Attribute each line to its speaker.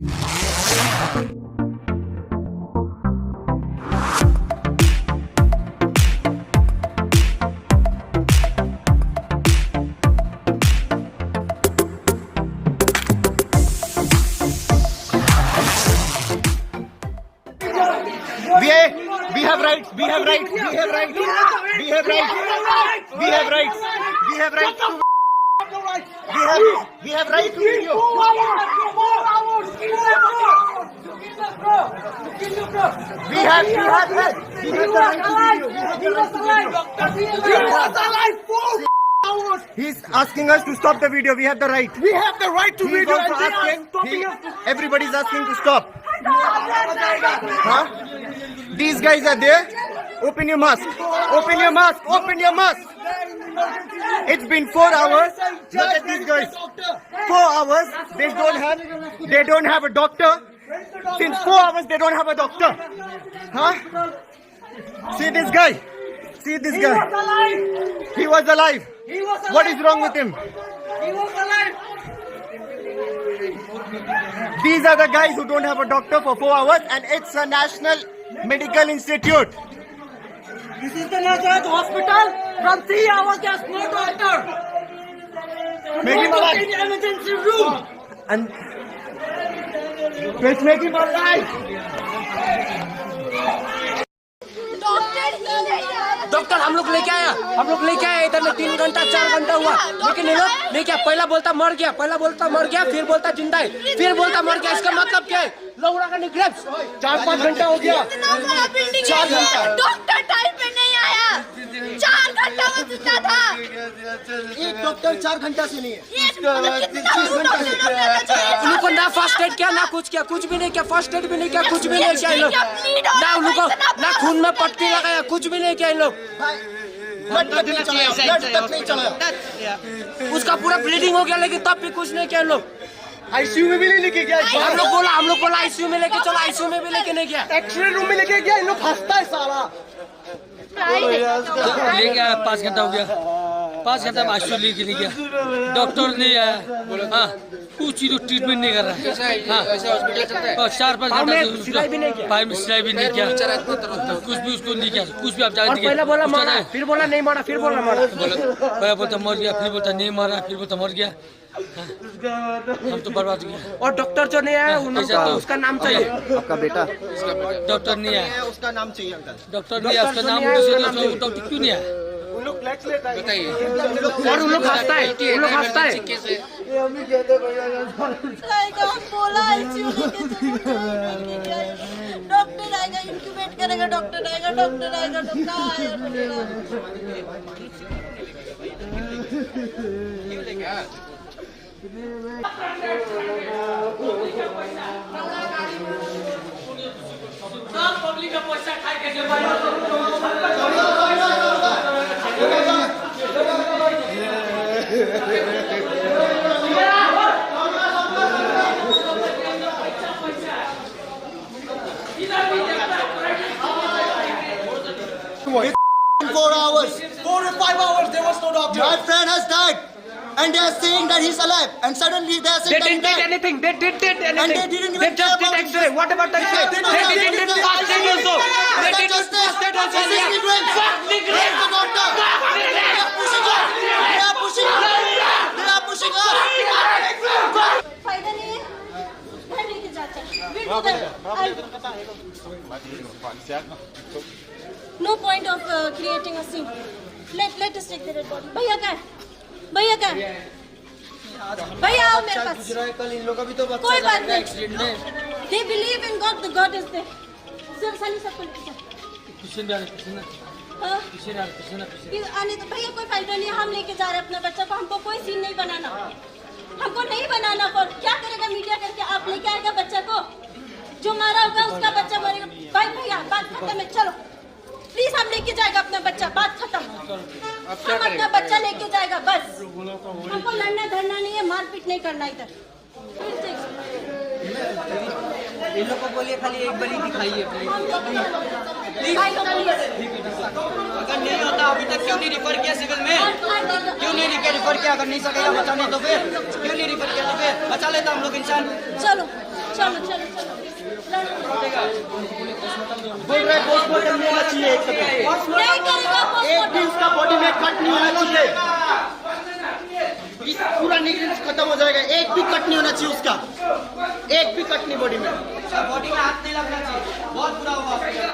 Speaker 1: We have rights. We have rights. We have rights. We have rights. We have rights. We have rights. We have right to video. We have the right to video. He's asking us to stop the video. We have the right.
Speaker 2: We have the right to
Speaker 1: He's
Speaker 2: video.
Speaker 1: also asking. Everybody's asking to stop. Huh? These guys are there. Open your mask. Open your mask. Open your mask. It's been 4 hours. Look at these guys. 4 hours. They don't have a doctor. Since 4 hours they don't have a doctor. Huh? See this guy. See this guy. He was alive. What is wrong with him?
Speaker 2: He was alive.
Speaker 1: These are the guys who don't have a doctor for 4 hours, and it's a national medical institute.
Speaker 2: This is the national hospital. From 3 hours there's no doctor.
Speaker 1: Make him alive.
Speaker 2: In the emergency room.
Speaker 1: And let's make him alive.
Speaker 3: Doctor हम लोग लेके आया इधर में 3 घंटा 4 घंटा हुआ, लेकिन ये लोग नहीं क्या, पहला बोलता मर गया, फिर बोलता जिंदा है, फिर बोलता मर गया। इसका मतलब क्या है? लोगों का निग्रेव्स 4-5 घंटा हो गया। 4 घंटा
Speaker 4: डॉक्टर टाइम पे नहीं आया, 4 घंटा में जिंदा था।
Speaker 1: एक डॉक्टर 4 घंटा से नहीं है।
Speaker 3: उनको ना फर्स्ट एड किया, ना कुछ किया, कुछ भी नहीं किया, फर्स्ट एड भी नहीं किया, कुछ भी नहीं किया इन लोग। ना उनको ना खून में पट्टी लगाया, कुछ भी नहीं किया इन लोग। उसका पूरा ब्लीडिंग हो गया, लेकिन तब भी कुछ नहीं किया इन लोग।
Speaker 1: आईसीयू में भी नहीं लेके गया।
Speaker 3: हम लोग बोला आईसीयू में लेके चलो, आईसीयू में भी लेके नहीं गया।
Speaker 1: एक्सरे रूम में लेके गया। इन लोग हंसता है साला।
Speaker 5: ले गया 5 घंटा हो गया, 5 घंटा में आईसीयू लेके नहीं गया। डॉक्टर नहीं आया, हाँ कुछ चीज ट्रीटमेंट नहीं कर रहा है। हाँ 4-5 घंटा
Speaker 3: सिलाई भी नहीं किया,
Speaker 5: पैर में सिलाई भी नहीं किया, कुछ भी उसको नहीं किया, कुछ भी आप जान दीजिए।
Speaker 3: पहले बोला मारा, फिर बोला नहीं मारा, फिर बोला मारा,
Speaker 5: पहले बोलता मर गया, फिर बोलता नहीं मारा, फिर बोलता मर गया। हम तो बर्बाद हो गए।
Speaker 3: और डॉक्टर जो नहीं आया उसका नाम चाहिए।
Speaker 1: आपका बेटा
Speaker 5: डॉक्टर नहीं आया,
Speaker 1: उसका नाम चाहिए अंकल।
Speaker 5: डॉक्टर नहीं आया, उसका नाम डॉक्टर क्यों नहीं आया?
Speaker 1: उन लोग फ्लैक्स लेता है। बताइए।
Speaker 3: और उन लोग हंसता है,
Speaker 4: बोला आईसीयू लेके डॉक्टर आएगा, इंक्यूबेट करेगा, डॉक्टर आएगा, डॉक्टर आएगा, डॉक्टर आएगा।
Speaker 3: पब्लिक का पैसा खाए के
Speaker 1: In 4 hours, 4 to 5 hours, there was no doctor. My friend has died, and they are saying that he's alive, and suddenly they are saying
Speaker 3: They didn't take anything. They did anything.
Speaker 1: And they didn't even
Speaker 3: They just
Speaker 1: care
Speaker 3: did
Speaker 1: about
Speaker 3: X-ray. What about the X-ray? They didn't do first aid also. They didn't do first aid also.
Speaker 1: This is Neighrehms.
Speaker 3: Fuck Neighrehms.
Speaker 1: Where's the doctor? They are pushing us. They are pushing us. They are pushing us.
Speaker 4: फायदा नहीं है, घर लेके जाते हैं। No point of creating a scene. Let us take the dead body. भैया कहाँ है? भैया आओ मेरे पास। कोई बात नहीं। They believe in God. The God is there. सब साली सबको लेके जाओ। हाँ? आने तो भैया कोई फायदा नहीं है, हम लेके जा रहे हैं अपना बच्चा को। हमको कोई सीन नहीं बनाना, हमको नहीं बनाना। और क्या करेगा मीडिया करके? आप लेके आएगा बच्चा को, जो मारा होगा उसका बच्चा मरेगा। भाई भैया बात खत्म है, चलो प्लीज। हम लेके जाएगा अपना बच्चा, बात खत्म। हम अपना बच्चा लेके जाएगा बस। हमको लड़ना धरना नहीं है, मारपीट नहीं करना इधर।
Speaker 2: इन लोग को बोलिए खाली एक बलि दिखाइए प्लीज। अगर नहीं होता अभी तक क्यों नहीं रिफर किया सिविल में? क्यों नहीं रिफर किया? अगर नहीं सकेगा बचाने तो फिर क्यों नहीं रिफर किया? तो फिर बचा लेता हम लोग इंसान।
Speaker 4: चलो चलो चलो चलो
Speaker 1: बोल रहे पोस्टमार्टम नहीं होना चाहिए एक
Speaker 4: नहीं करेगा
Speaker 1: एक भी उसका बॉडी में कट नहीं होना चाहिए। इस पूरा निगरेंस खत्म हो जाएगा। एक भी कट नहीं होना चाहिए उसका, एक भी कट नहीं बॉडी में।
Speaker 2: बॉडी में हाथ नहीं लगना चाहिए, बहुत बुरा होगा।